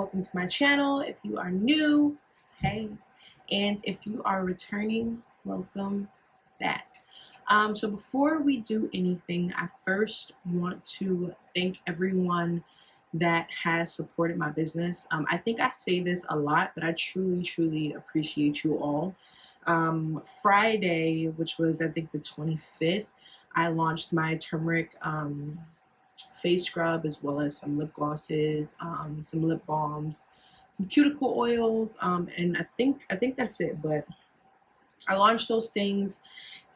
welcome to my channel. If you are new, hey, and if you are returning, welcome back. So before we do anything, I first want to thank everyone that has supported my business. I think I say this a lot, but I truly appreciate you all. Friday, which was I think the 25th, I launched my turmeric face scrub, as well as some lip glosses, some lip balms, some cuticle oils, and I think that's it. But I launched those things,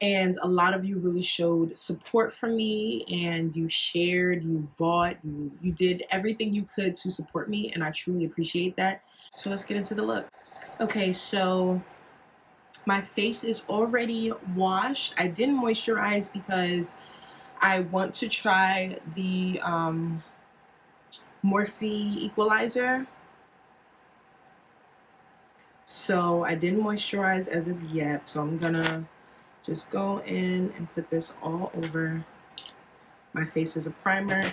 and a lot of you really showed support for me, and you shared, you bought, you did everything you could to support me, and I truly appreciate that. So let's get into the look. Okay, so my face is already washed. I didn't moisturize because I want to try the Morphe Equalizer. So I didn't moisturize as of yet. So I'm gonna just go in and put this all over my face as a primer.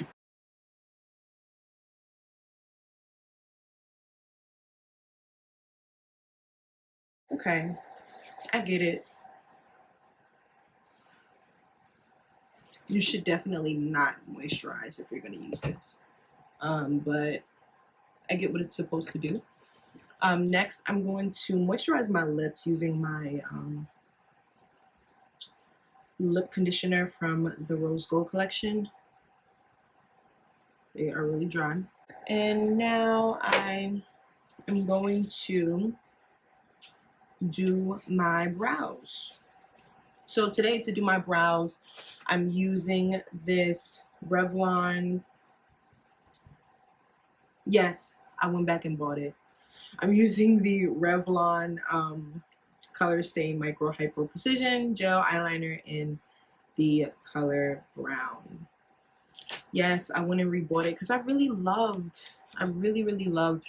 Okay, I get it. You should definitely not moisturize if you're gonna use this. But I get what it's supposed to do. Next, I'm going to moisturize my lips using my lip conditioner from the Rose Gold collection. They are really dry. And now I am going to do my brows. So today, to do my brows, I'm using this Revlon. Yes, I went back and bought it. I'm using the Revlon Color Stay Micro Hyper Precision Gel Eyeliner in the color brown. Yes, I went and rebought it because I really loved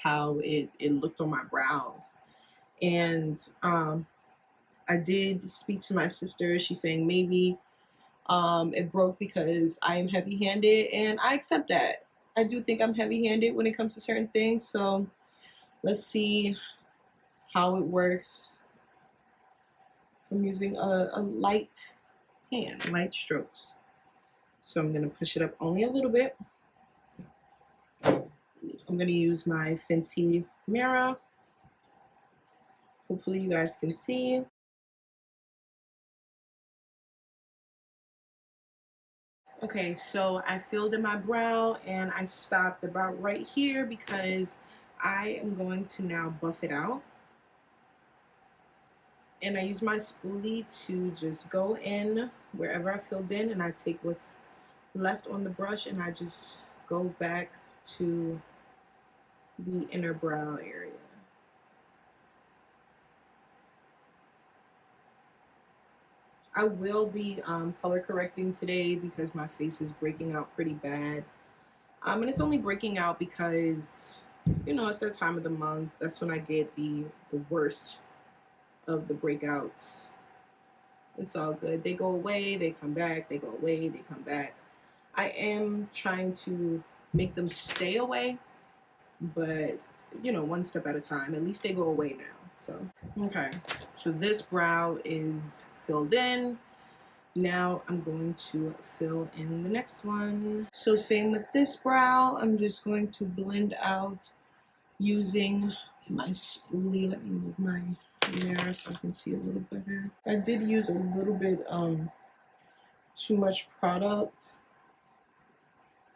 how it looked on my brows. And I did speak to my sister. She's saying maybe it broke because I am heavy-handed, and I accept that. I do think I'm heavy-handed when it comes to certain things, so let's see how it works from using a light hand, light strokes. So I'm gonna push it up only a little bit. I'm gonna use my Fenty mirror. Hopefully you guys can see. Okay, so I filled in my brow and I stopped about right here because I am going to now buff it out. And I use my spoolie to just go in wherever I filled in, and I take what's left on the brush and I just go back to the inner brow area. I will be color correcting today because my face is breaking out pretty bad. And it's only breaking out because, you know, it's that time of the month. That's when I get the worst of the breakouts. It's all good. They go away, they come back, they go away, they come back. I am trying to make them stay away, but, you know, one step at a time. At least they go away now. So, okay. So this brow is filled in. Now I'm going to fill in the next one. So same with this brow. I'm just going to blend out using my spoolie. Let me move my mirror so I can see a little better. I did use a little bit too much product,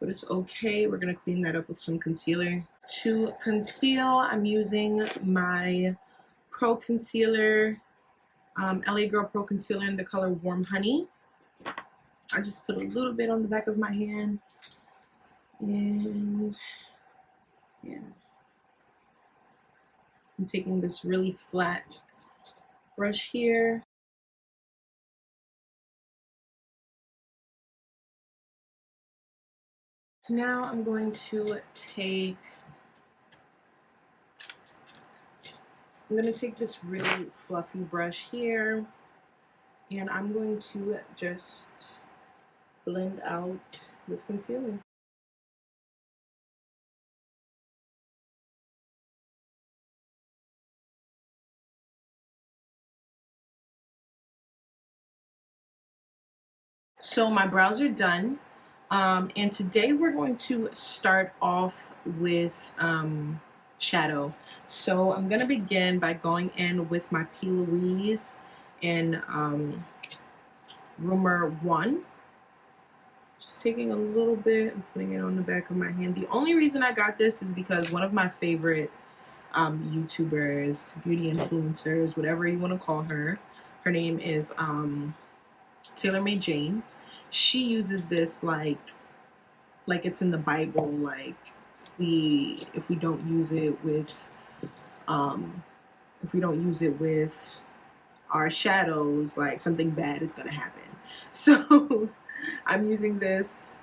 but it's okay. We're gonna clean that up with some concealer. To conceal, I'm using my Pro Concealer, L.A Girl Pro Concealer in the color Warm Honey. I just put a little bit on the back of my hand, and yeah. I'm taking this really flat brush here. Now I'm going to take this really fluffy brush here, and I'm going to just blend out this concealer. So my brows are done. And today we're going to start off with shadow. So I'm going to begin by going in with my P. Louise in Rumour 1. Just taking a little bit and putting it on the back of my hand. The only reason I got this is because one of my favorite YouTubers, beauty influencers, whatever you want to call her, her name is Taylor Made Jane. She uses this like it's in the Bible, like if we don't use it with our shadows, like something bad is gonna happen. So I'm using this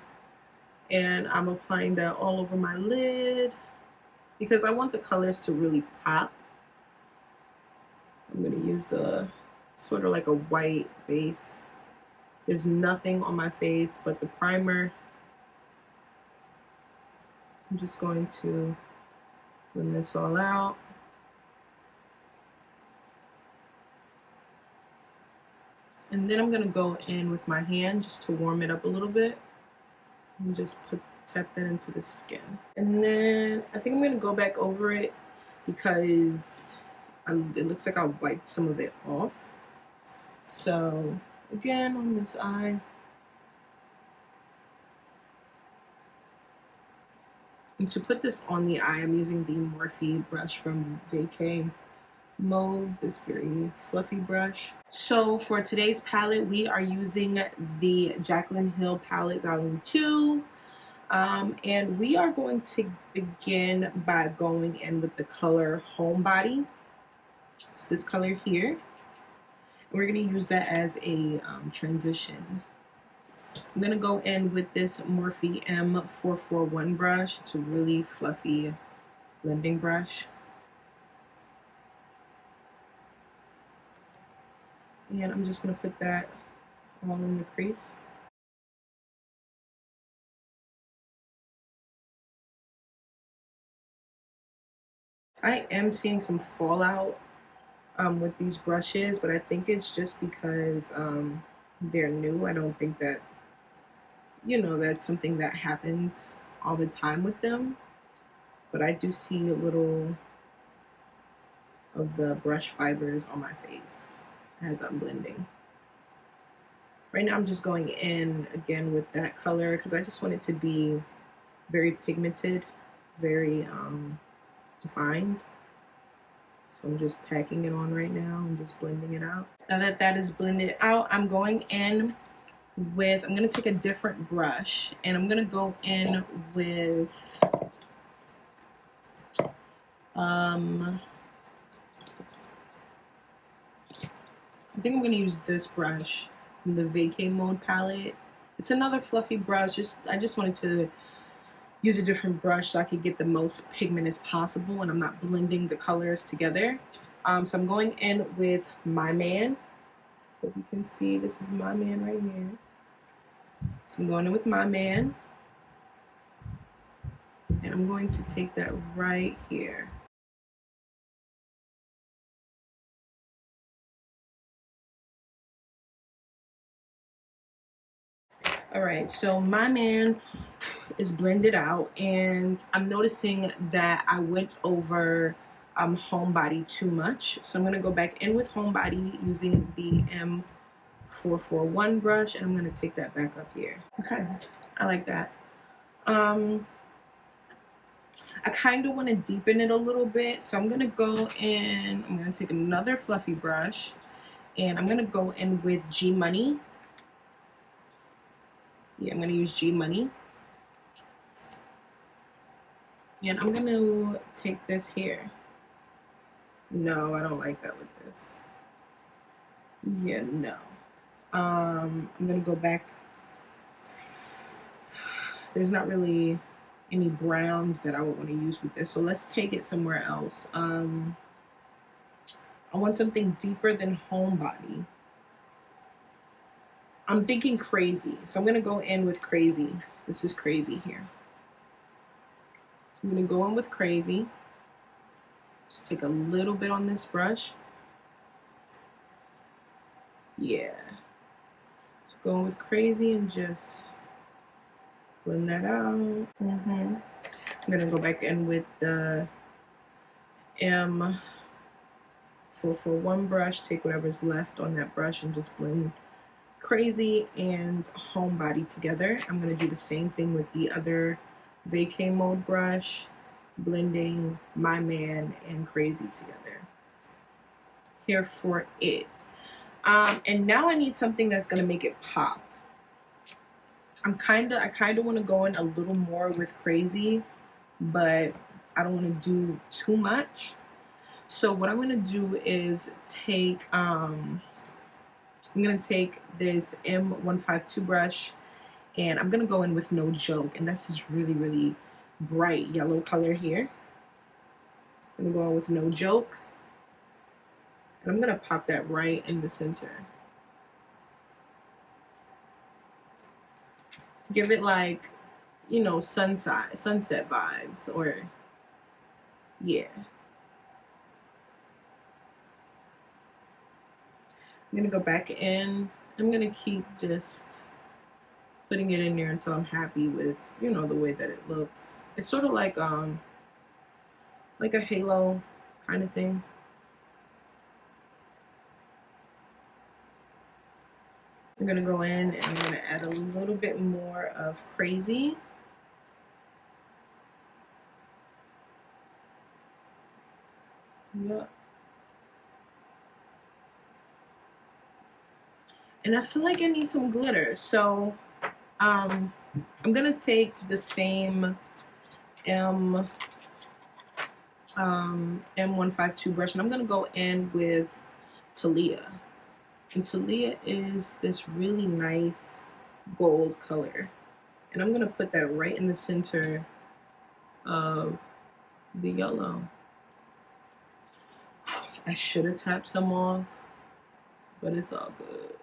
and I'm applying that all over my lid because I want the colors to really pop. I'm gonna use the sort of like a white base. There's nothing on my face but the primer. I'm just going to blend this all out. And then I'm going to go in with my hand just to warm it up a little bit. And just tap that into the skin. And then I think I'm going to go back over it because it looks like I wiped some of it off. So again, on this eye. And to put this on the eye, I'm using the Morphe brush from Vacay Mode, this very fluffy brush. So for today's palette, we are using the Jaclyn Hill palette volume 2. And we are going to begin by going in with the color Homebody. It's this color here. We're going to use that as a transition. I'm going to go in with this Morphe M441 brush. It's a really fluffy blending brush. And I'm just going to put that all in the crease. I am seeing some fallout with these brushes, but I think it's just because they're new. I don't think that, that's something that happens all the time with them. But I do see a little of the brush fibers on my face as I'm blending. Right now I'm just going in again with that color because I just want it to be very pigmented, very defined. So I'm just packing it on right now and just blending it out. Now that that is blended out, I'm going in with, I'm going to take a different brush and I'm going to go in with I think I'm going to use this brush from the Vacay Mode palette. It's another fluffy brush. I just wanted to use a different brush so I could get the most pigment as possible and I'm not blending the colors together. So I'm going in with My Man. Hope you can see this is My Man right here. So I'm going in with My Man. And I'm going to take that right here. All right, so My Man is blended out and I'm noticing that I went over Homebody too much. So I'm gonna go back in with Homebody using the M441 brush and I'm gonna take that back up here. Okay, I like that. I kind of want to deepen it a little bit, so I'm gonna go in, I'm gonna take another fluffy brush and I'm gonna go in with G Money. Yeah, I'm gonna use G Money. And I'm gonna take this here. No, I don't like that with this. Yeah, no. I'm gonna go back. There's not really any browns that I would want to use with this, so let's take it somewhere else. I want something deeper than Homebody. I'm thinking Crazy, so I'm gonna go in with Crazy. This is Crazy here. So I'm gonna go in with Crazy. Just take a little bit on this brush. Yeah. So going with Crazy and just blend that out. I'm gonna go back in with the M for one brush, take whatever's left on that brush and just blend Crazy and Homebody together. I'm gonna do the same thing with the other vacay mode brush, blending My Man and Crazy together. Here for it. And now I need something that's gonna make it pop. I kind of want to go in a little more with Crazy, but I don't want to do too much. So what I'm going to do is take I'm going to take this M152 brush, and I'm going to go in with No Joke, and that's this really bright yellow color here. I'm going to go in with No Joke, and I'm going to pop that right in the center. Give it like, you know, sunset vibes, or yeah. I'm gonna go back in. I'm gonna keep just putting it in there until I'm happy with, you know, the way that it looks. It's sort of like a halo kind of thing. I'm gonna go in and I'm gonna add a little bit more of Crazy. Yep. And I feel like I need some glitter, so I'm gonna take the same M152 brush, and I'm gonna go in with Talia. And Talia is this really nice gold color. And I'm gonna put that right in the center of the yellow. I should have tapped some off, but it's all good.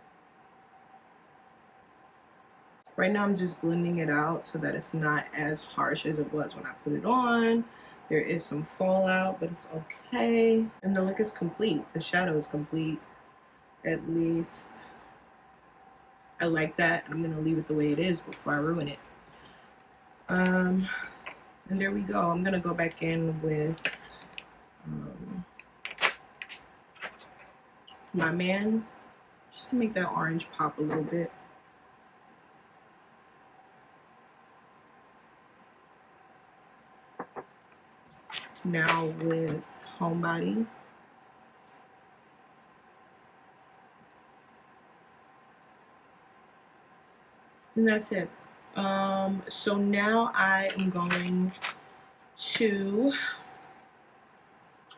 Right now I'm just blending it out so that it's not as harsh as it was when I put it on. There is some fallout, but it's okay. And the look is complete. The shadow is complete, at least. I like that. I'm gonna leave it the way it is before I ruin it. And there we go. I'm gonna go back in with My Man, just to make that orange pop a little bit. Now with Homebody. And that's it. So now I am going to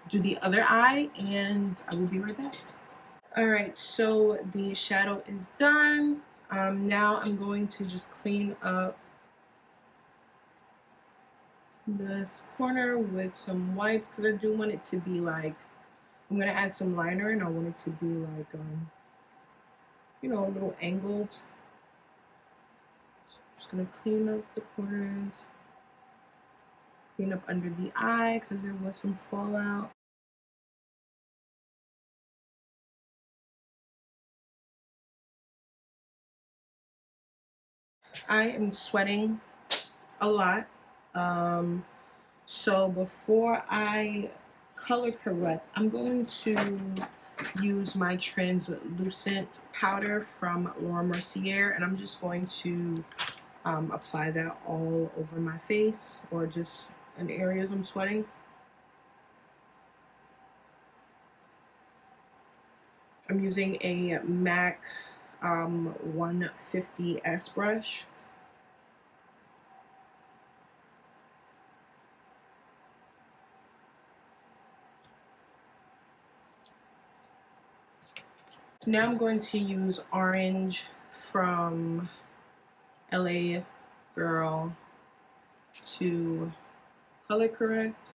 do the other eye, and I will be right back. Alright, so the shadow is done. Now I'm going to just clean up this corner with some wipes, because I do want it to be like, I'm going to add some liner, and I want it to be like, you know, a little angled. So I'm just going to clean up the corners, clean up under the eye, because there was some fallout. I am sweating a lot. So before I color correct, I'm going to use my translucent powder from Laura Mercier, and I'm just going to apply that all over my face, or just in areas I'm sweating. I'm using a MAC 150S brush. Now I'm going to use orange from L.A. Girl to color correct.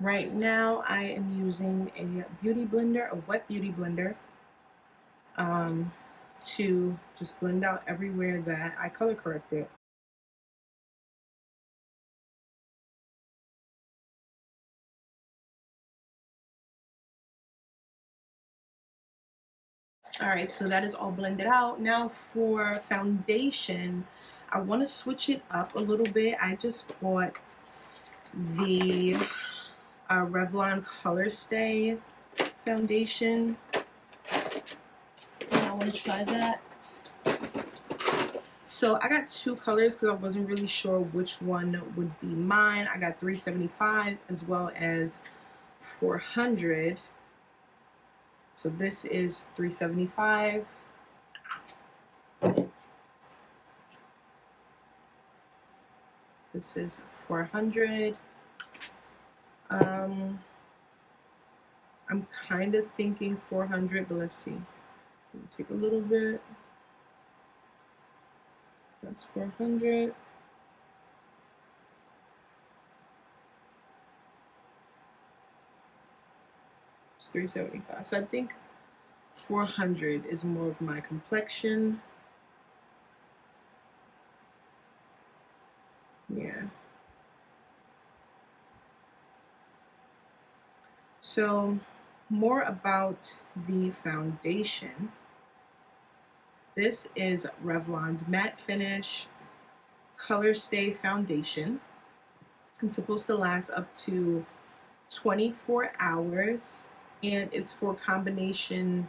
Right now I am using a beauty blender, a wet beauty blender, to just blend out everywhere that I color corrected. All right, so that is all blended out. Now for foundation, I want to switch it up a little bit. I just bought the Revlon Color Stay foundation. And I want to try that. So I got two colors because I wasn't really sure which one would be mine. I got 375 as well as 400. So this is 375. This is 400. I'm kind of thinking 400, but let's see. So take a little bit. That's 400. It's 375. So I think 400 is more of my complexion. Yeah. So more about the foundation. This is Revlon's Matte Finish Color Stay Foundation. It's supposed to last up to 24 hours, and it's for combination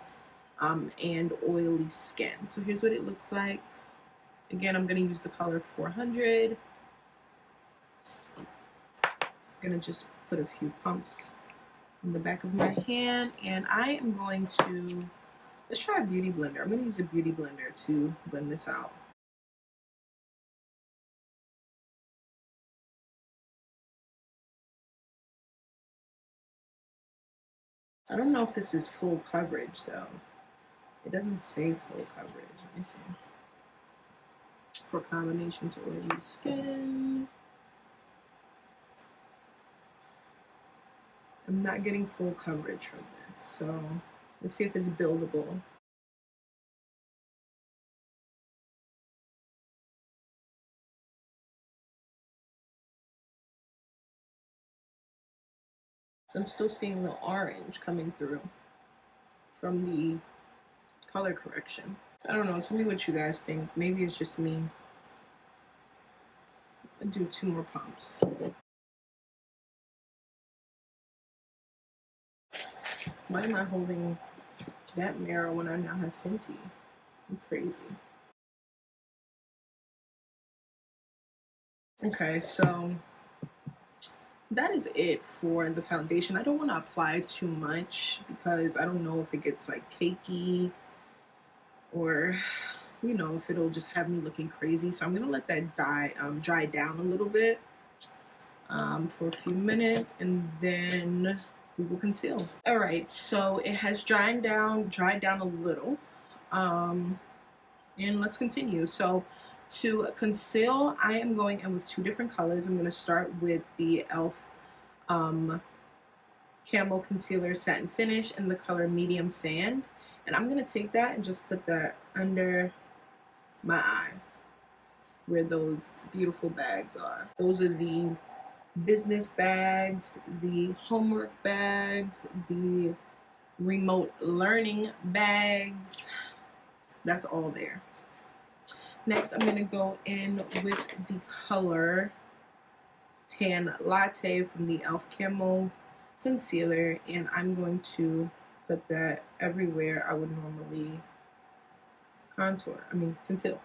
and oily skin. So here's what it looks like. Again, I'm going to use the color 400. I'm going to just put a few pumps in the back of my hand, and I am going to, let's try a beauty blender. I'm going to use a beauty blender to blend this out. I don't know if this is full coverage though. It doesn't say full coverage. Let me see. For combination to oily skin. I'm not getting full coverage from this, so let's see if it's buildable. So I'm still seeing the orange coming through from the color correction. I don't know, tell me what you guys think. Maybe it's just me. I'll do 2 more pumps. Why am I holding that mirror when I now have Fenty? I'm crazy. Okay, so that is it for the foundation. I don't want to apply too much because I don't know if it gets like cakey or, you know, if it'll just have me looking crazy. So I'm going to let that dry down a little bit for a few minutes, and then we will conceal. All right, so it has dried down a little. And let's continue. So to conceal, I am going in with 2 different colors. I'm going to start with the e.l.f. Camo Concealer Satin Finish in the color Medium Sand. And I'm going to take that and just put that under my eye where those beautiful bags are. Those are the business bags, the homework bags, the remote learning bags. That's all there. Next, I'm going to go in with the color Tan Latte from the e.l.f. Camo Concealer, and I'm going to put that everywhere I would normally conceal.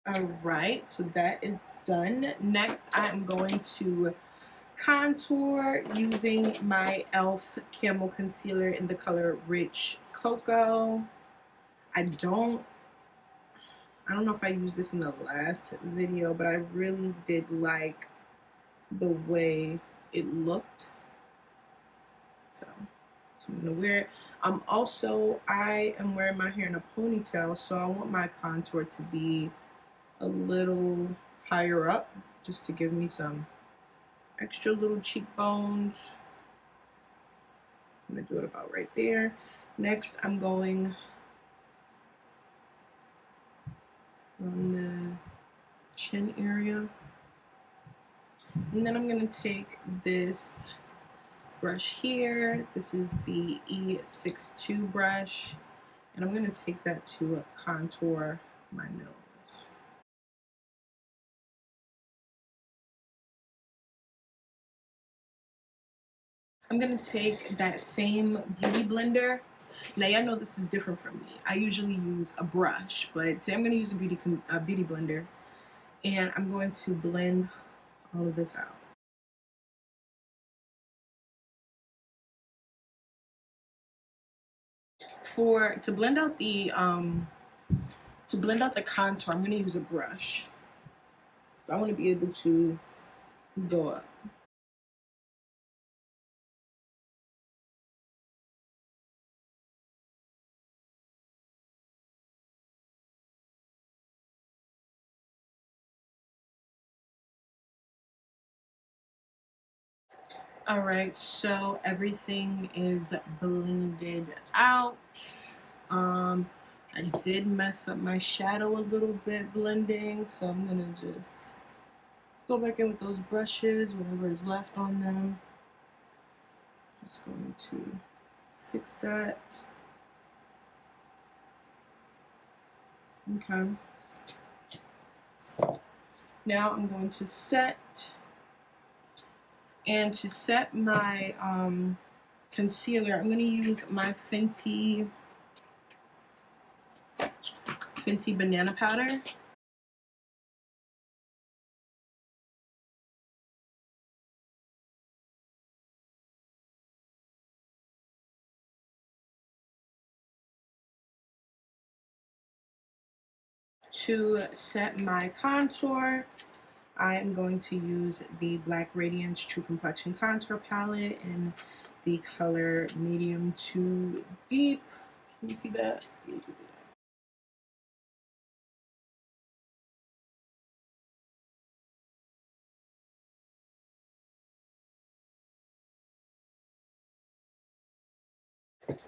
All right, so that is done. Next, I'm going to contour using my e.l.f. Camo Concealer in the color Rich Cocoa. I don't know if I used this in the last video, but I really did like the way it looked. So I'm gonna wear it. I am wearing my hair in a ponytail, so I want my contour to be a little higher up, just to give me some extra little cheekbones. I'm gonna do it about right there. Next, I'm going on the chin area. And then I'm going to take this brush here. This is the E62 brush. And I'm going to take that to contour my nose. I'm going to take that same beauty blender. Now, y'all know this is different from me. I usually use a brush, but today I'm going to use a beauty blender. And I'm going to blend all of this out. To blend out the contour, I'm going to use a brush. So I want to be able to go up. All right, so everything is blended out. I did mess up my shadow a little bit blending, so I'm gonna just go back in with those brushes, whatever is left on them. Just going to fix that. Okay. Now I'm going to set, and to set my concealer, I'm going to use my Fenty Banana Powder. To set my contour, I am going to use the Black Radiance True Complexion Contour Palette in the color medium to deep. Can you see that? Yeah, you can see that.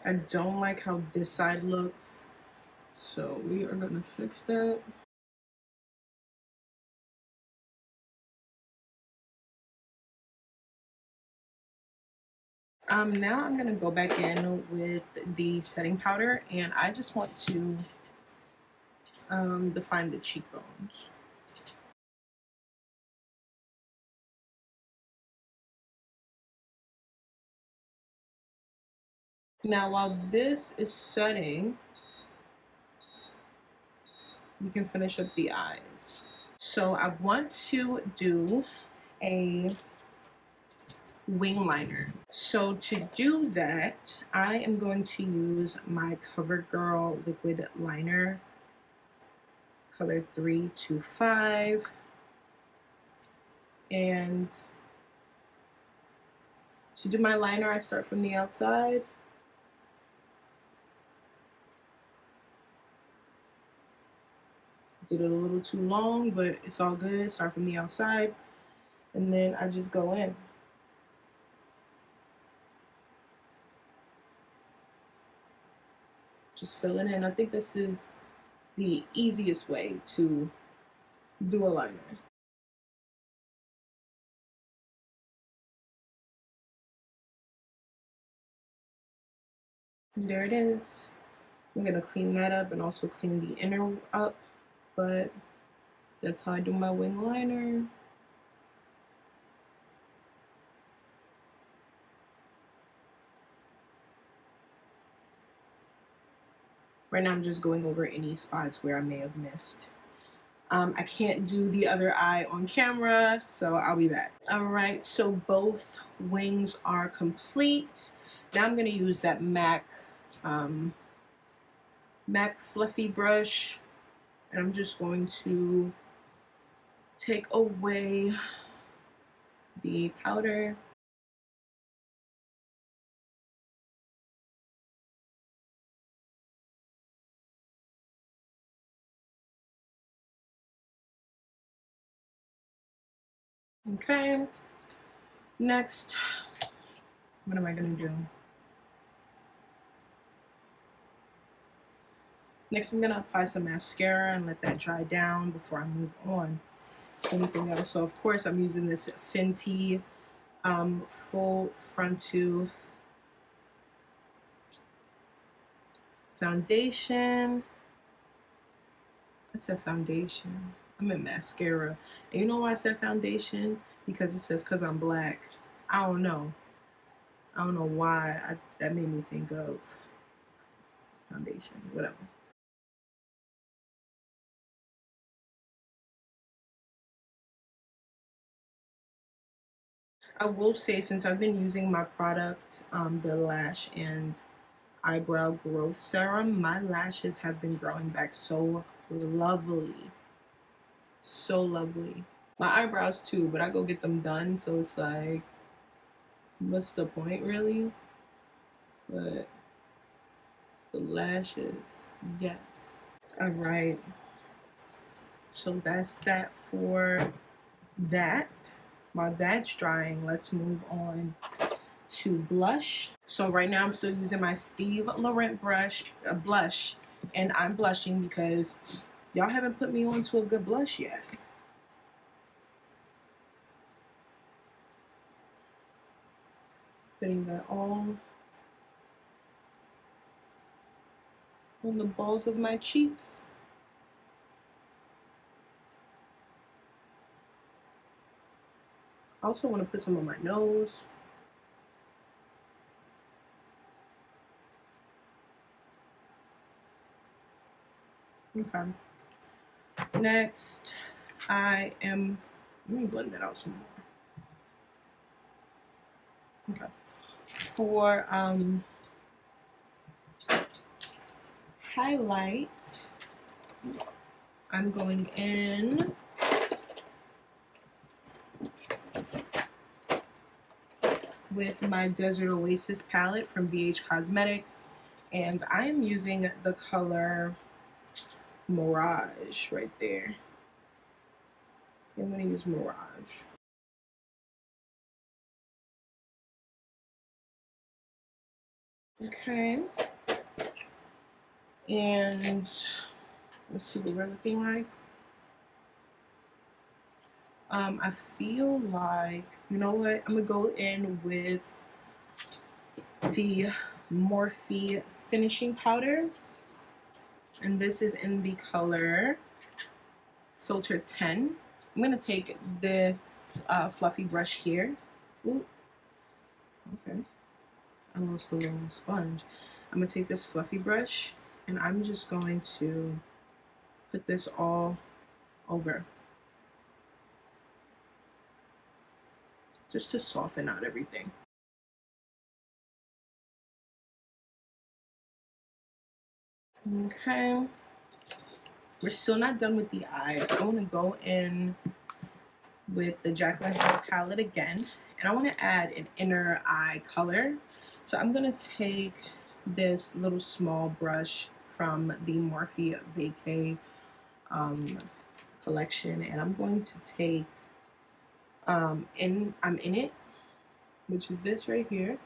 I don't like how this side looks, so we are going to fix that. Now I'm going to go back in with the setting powder, and I just want to define the cheekbones. Now while this is setting, we can finish up the eyes. So I want to do a wing liner. So to do that, I am going to use my CoverGirl liquid liner, color 325. And to do my liner, I start from the outside. Did it a little too long, but it's all good. Start from the outside, and then I just go in. Just fill it in. I think this is the easiest way to do a liner. There it is. I'm gonna clean that up and also clean the inner up, but that's how I do my wing liner. Right now I'm just going over any spots where I may have missed. I can't do the other eye on camera, so I'll be back. All right, so both wings are complete. Now I'm gonna use that MAC fluffy brush, and I'm just going to take away the powder. Okay, next, what am I gonna do? Next, I'm gonna apply some mascara and let that dry down before I move on. anything else. So of course I'm using this Fenty full frontal foundation. I said foundation. I meant mascara. And you know why I said foundation? Because it says because I'm black. I don't know. I don't know why that made me think of foundation. Whatever. I will say, since I've been using my product, the lash and eyebrow growth serum, my lashes have been growing back so lovely. So lovely. My eyebrows too, but I go get them done, so it's like, what's the point really? But the lashes, yes. All right. So that's that for that. While that's drying, let's move on to blush. So right now I'm still using my Steve Laurent blush, and I'm blushing because y'all haven't put me on to a good blush yet. Putting that all on the balls of my cheeks. I also want to put some on my nose. Okay. Next, let me blend that out some more. Okay. For highlight, I'm going in with my Desert Oasis palette from BH Cosmetics, and I am using the color Mirage right there. I'm going to use Mirage. Okay. And let's see what we're looking like. I feel like, you know what? I'm going to go in with the Morphe finishing powder. And this is in the color Filter 10. I'm going to take this fluffy brush here. Ooh. Okay. I lost a little sponge. I'm going to take this fluffy brush and I'm just going to put this all over. Just to soften out everything. Okay. We're still not done with the eyes. I want to go in with the Jaclyn palette again. And I want to add an inner eye color. So I'm going to take this little small brush from the Morphe Vacay collection. And I'm going to take, I'm in it, which is this right here.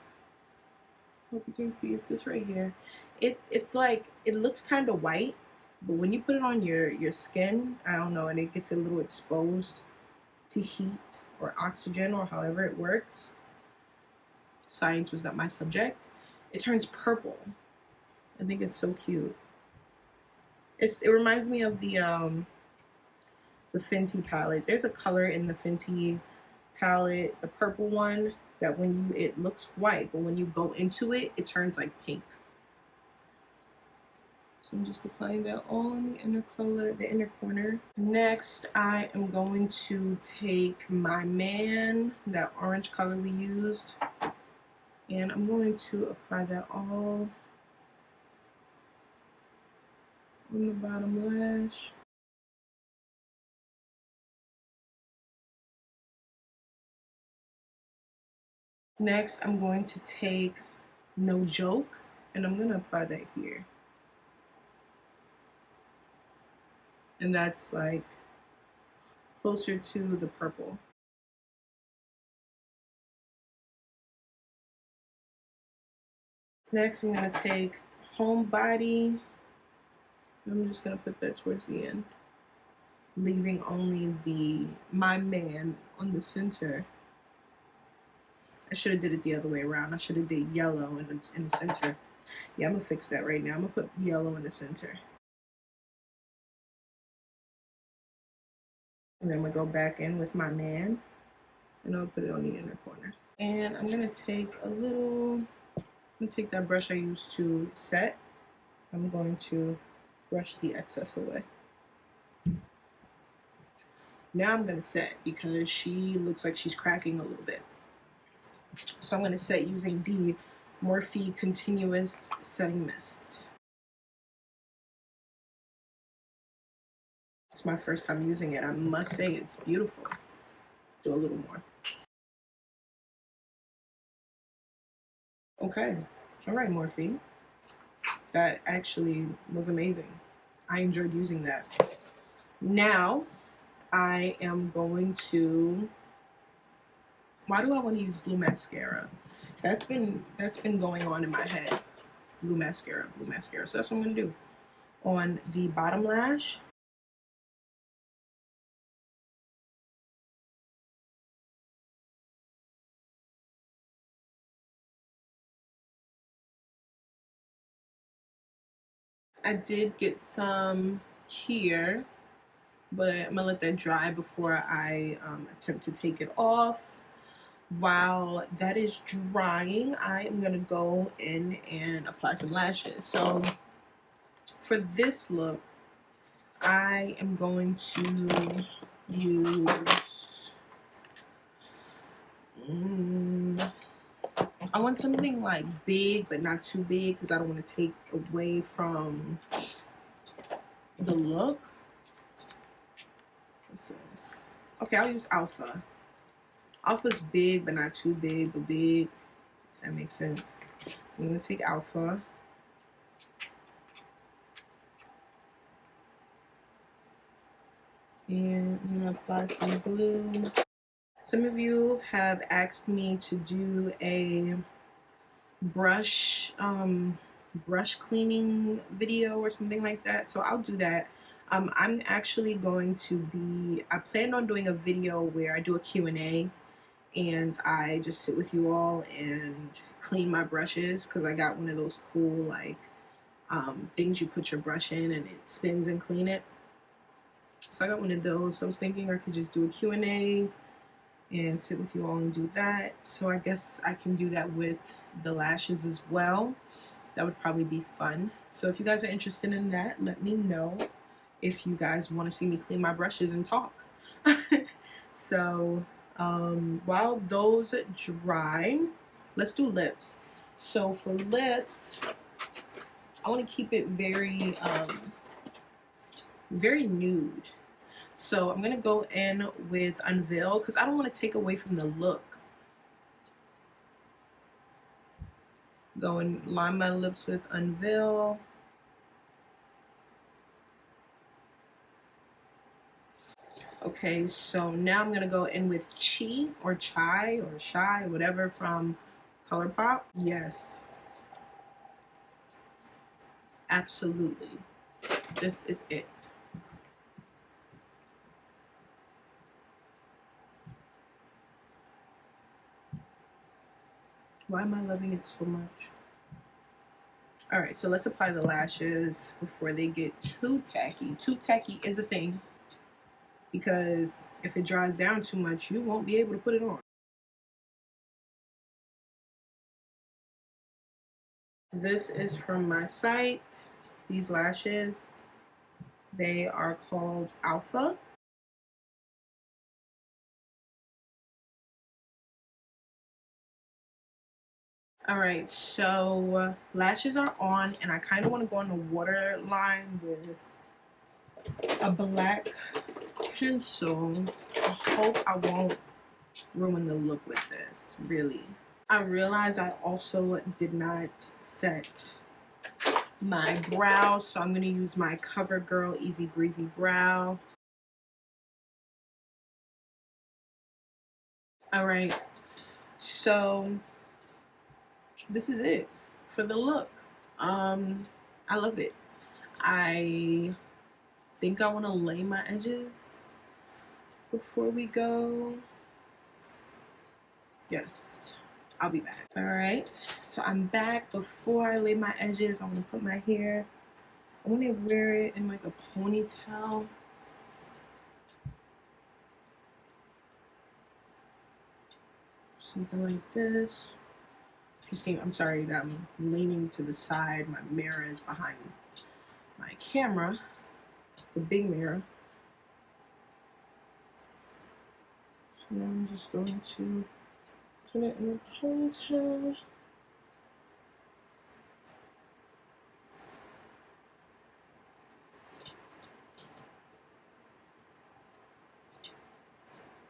Hope you can see, it's this right here. It's like, it looks kind of white, but when you put it on your skin, I don't know, and it gets a little exposed to heat or oxygen or however it works. Science was not my subject. It turns purple. I think it's so cute. It reminds me of the Fenty palette. There's a color in the Fenty palette, the purple one, that when it looks white, but when you go into it, it turns like pink. So I'm just applying that all in the inner color, the inner corner. Next, I am going to take my Man, that orange color we used, and I'm going to apply that all on the bottom lash. Next, I'm going to take No Joke, and I'm going to apply that here. And that's like closer to the purple. Next, I'm going to take Homebody. I'm just going to put that towards the end. leaving only my man on the center. I should have did it the other way around. I should have did yellow in the center. Yeah, I'm gonna fix that right now. I'm gonna put yellow in the center. And then I'm gonna go back in with my man, and I'll put it on the inner corner. And I'm gonna take take that brush I used to set. I'm going to brush the excess away. Now I'm gonna set because she looks like she's cracking a little bit. So I'm gonna set using the Morphe Continuous Setting Mist. It's my first time using it. I must say it's beautiful. Do a little more. Okay. All right, Morphe. That actually was amazing. I enjoyed using that. Now, I am going to... Why do I want to use blue mascara? That's been going on in my head. Blue mascara, blue mascara. So that's what I'm going to do. On the bottom lash, I did get some here, but I'm gonna let that dry before I attempt to take it off. While that is drying, I am gonna go in and apply some lashes. So for this look, I am going to use I want something like big but not too big because I don't want to take away from the look. What's this? Okay, I'll use Alpha. Alpha's big but not too big, but big. If that makes sense. So I'm going to take Alpha. And I'm going to apply some blue. Some of you have asked me to do a brush cleaning video or something like that, so I'll do that. I'm actually going to be, I planned on doing a video where I do a Q&A and I just sit with you all and clean my brushes, because I got one of those cool like things you put your brush in and it spins and clean it. So I got one of those. So I was thinking I could just do a Q&A and sit with you all and do that. So I guess I can do that with the lashes as well. That would probably be fun. So if you guys are interested in that, let me know if you guys want to see me clean my brushes and talk. So while those dry, let's do lips. So for lips, I want to keep it very very nude. So I'm gonna go in with Unveil because I don't want to take away from the look. Go and line my lips with Unveil. Okay, so now I'm gonna go in with Chi or Chai or Shy, whatever, from Colourpop. Yes, absolutely. This is it. Why am I loving it so much? All right, so let's apply the lashes before they get too tacky. Too tacky is a thing, because if it dries down too much, you won't be able to put it on. This is from my site. These lashes, they are called Alpha. All right, so lashes are on, and I kind of want to go on the waterline with a black pencil. I hope I won't ruin the look with this, really. I realized I also did not set my brow, so I'm going to use my CoverGirl Easy Breezy Brow. All right, so this is it for the look. I love it. I think I want to lay my edges before we go. Yes, I'll be back. All right, so I'm back. Before I lay my edges, I'm gonna put my hair, I want to wear it in like a ponytail. Something like this. If you see, I'm sorry that I'm leaning to the side. My mirror is behind my camera, the big mirror. So now I'm just going to put it in a ponytail.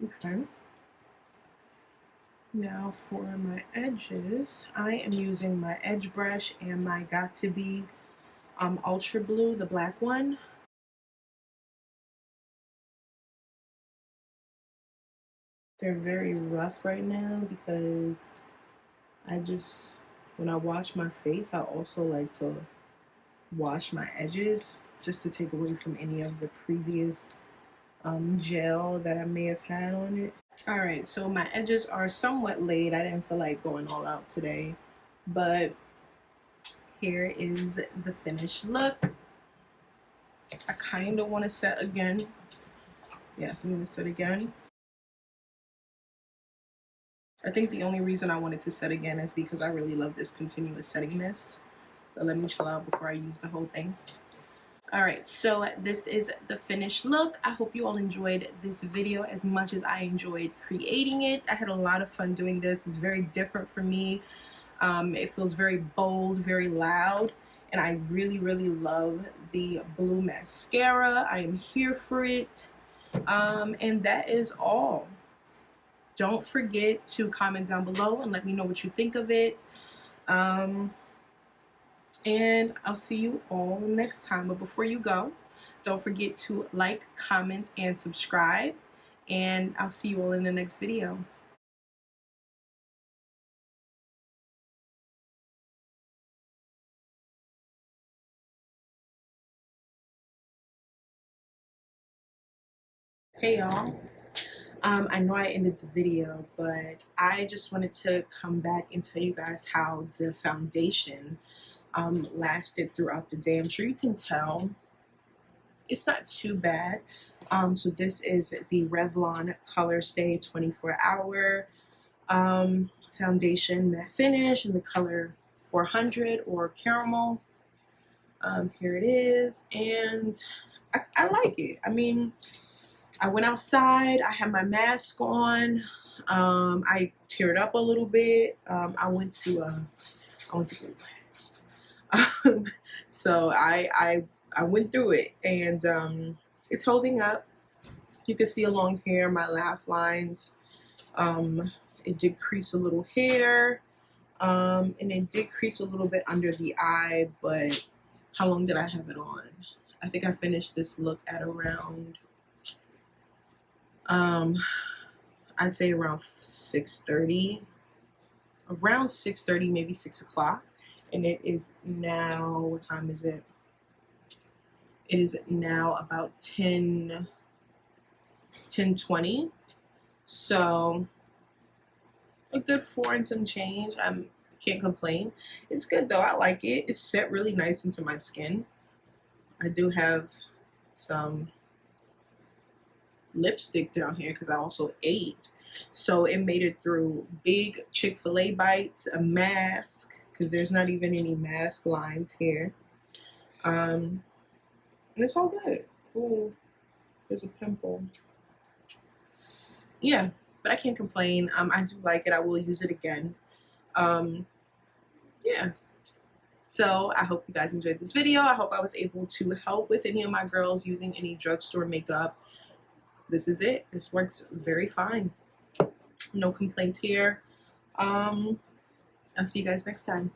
Okay. Now for my edges, I am using my edge brush and my Got To Be Ultra Blue, the black one. They're very rough right now because when I wash my face, I also like to wash my edges just to take away from any of the previous gel that I may have had on it. All right, so my edges are somewhat laid. I didn't feel like going all out today, but here is the finished look. I kind of want to set again. Yes, I'm going to set again. I think the only reason I wanted to set again is because I really love this continuous setting mist. But let me chill out before I use the whole thing. Alright, so this is the finished look. I hope you all enjoyed this video as much as I enjoyed creating it. I had a lot of fun doing this. It's very different for me. It feels very bold, very loud. And I really, really love the blue mascara. I am here for it. And that is all. Don't forget to comment down below and let me know what you think of it. And I'll see you all next time. But before you go, don't forget to like, comment, and subscribe. And I'll see you all in the next video. Hey y'all. I know I ended the video, but I just wanted to come back and tell you guys how the foundation lasted throughout the day. I'm sure you can tell it's not too bad. So this is the Revlon Color Stay 24 Hour foundation matte finish in the color 400 or caramel. Here it is, and I like it. I mean, I went outside, I had my mask on, I teared up a little bit. I went to get waxed. So I went through it, and it's holding up. You can see along here my laugh lines. It did crease a little hair, and it did crease a little bit under the eye, but how long did I have it on? I think I finished this look at around I'd say around 6:30, maybe 6 o'clock. And it is now, what time is it? It is now about 10:20. So a good 4 and some change. I can't complain. It's good though. I like it. It's set really nice into my skin. I do have some lipstick down here because I also ate, so it made it through big Chick-fil-A bites, a mask because there's not even any mask lines here, and it's all good. Ooh, there's a pimple. Yeah, but I can't complain. I do like it. I will use it again. Yeah, so I hope you guys enjoyed this video. I hope I was able to help with any of my girls using any drugstore makeup. This is it. This works very fine. No complaints here. I'll see you guys next time.